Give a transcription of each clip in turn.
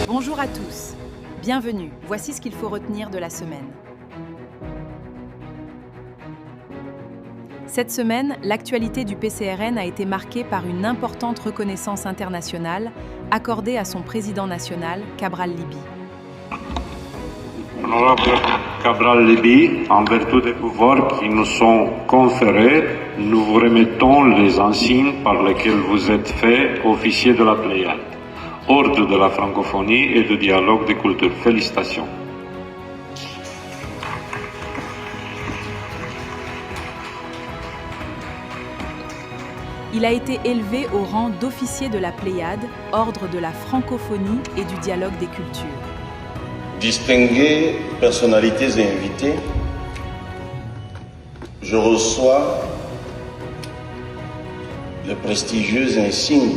Bonjour à tous, bienvenue, voici ce qu'il faut retenir de la semaine. Cette semaine, l'actualité du PCRN a été marquée par une importante reconnaissance internationale accordée à son président national, Cabral Libby. Honorable Cabral Libby, en vertu des pouvoirs qui nous sont conférés, nous vous remettons les insignes par lesquels vous êtes fait officier de la Pléiade, ordre de la francophonie et de dialogue des cultures. Félicitations. Il a été élevé au rang d'officier de la Pléiade, ordre de la francophonie et du dialogue des cultures. Distinguées personnalités et invités, je reçois le prestigieux insigne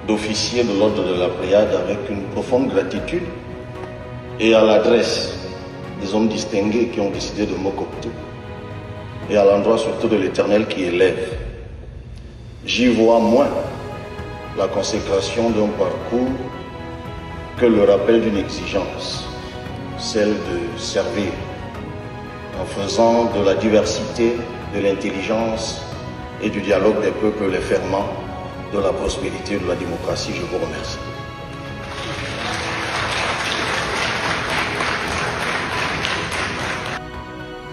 d'officier de l'ordre de la Pléiade avec une profonde gratitude et à l'adresse des hommes distingués qui ont décidé de me coopter et à l'endroit surtout de l'Éternel qui élève. J'y vois moins la consécration d'un parcours que le rappel d'une exigence, celle de servir, en faisant de la diversité, de l'intelligence et du dialogue des peuples les ferments de la prospérité et de la démocratie. Je vous remercie.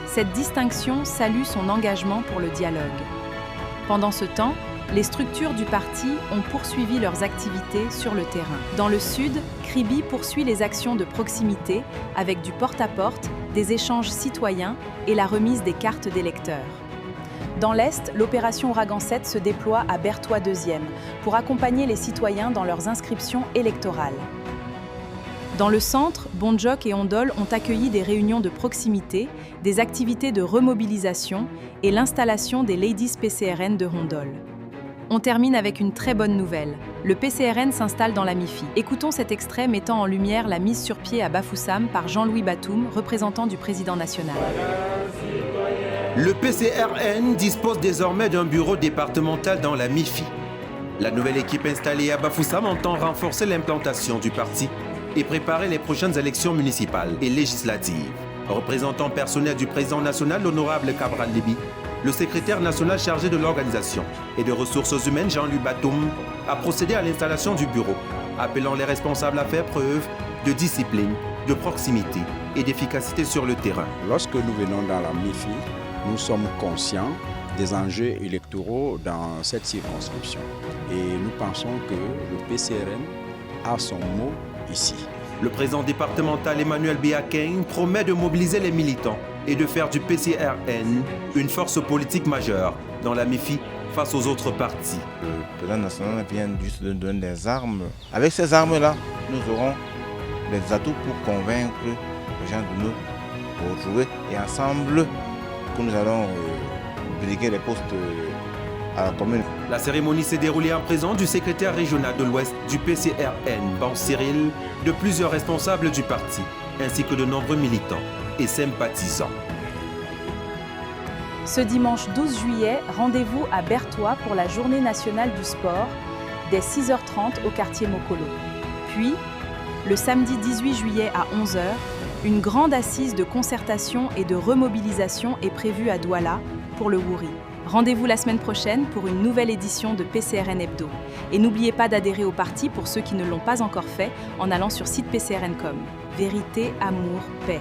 Cette distinction salue son engagement pour le dialogue. Pendant ce temps, les structures du parti ont poursuivi leurs activités sur le terrain. Dans le sud, Kribi poursuit les actions de proximité avec du porte-à-porte, des échanges citoyens et la remise des cartes d'électeurs. Dans l'Est, l'opération Ouragan 7 se déploie à Berthois 2e pour accompagner les citoyens dans leurs inscriptions électorales. Dans le centre, Bonjok et Ondol ont accueilli des réunions de proximité, des activités de remobilisation et l'installation des Ladies PCRN de Ondol. On termine avec une très bonne nouvelle. Le PCRN s'installe dans la MIFI. Écoutons cet extrait mettant en lumière la mise sur pied à Bafoussam par Jean-Louis Batoum, représentant du président national. Le PCRN dispose désormais d'un bureau départemental dans la MIFI. La nouvelle équipe installée à Bafoussam entend renforcer l'implantation du parti et préparer les prochaines élections municipales et législatives. Représentant personnel du président national, l'honorable Cabral Libby, le secrétaire national chargé de l'organisation et de ressources humaines, Jean-Louis Batoum, a procédé à l'installation du bureau, appelant les responsables à faire preuve de discipline, de proximité et d'efficacité sur le terrain. Lorsque nous venons dans la MIFI, nous sommes conscients des enjeux électoraux dans cette circonscription. Et nous pensons que le PCRN a son mot ici. Le président départemental Emmanuel Biaking promet de mobiliser les militants et de faire du PCRN une force politique majeure dans la MIFI face aux autres partis. Le président national vient juste de donner des armes. Avec ces armes-là, nous aurons des atouts pour convaincre les gens de nous retrouver et ensemble que nous allons briguer les postes à la commune. La cérémonie s'est déroulée en présence du secrétaire régional de l'Ouest du PCRN, Ban Cyril, de plusieurs responsables du parti, ainsi que de nombreux militants et sympathisants. Ce dimanche 12 juillet, rendez-vous à Berthois pour la Journée nationale du sport, dès 6h30 au quartier Mokolo. Puis, le samedi 18 juillet à 11h, une grande assise de concertation et de remobilisation est prévue à Douala pour le Wouri. Rendez-vous la semaine prochaine pour une nouvelle édition de PCRN Hebdo. Et n'oubliez pas d'adhérer au parti pour ceux qui ne l'ont pas encore fait en allant sur site PCRN.com. Vérité, amour, paix.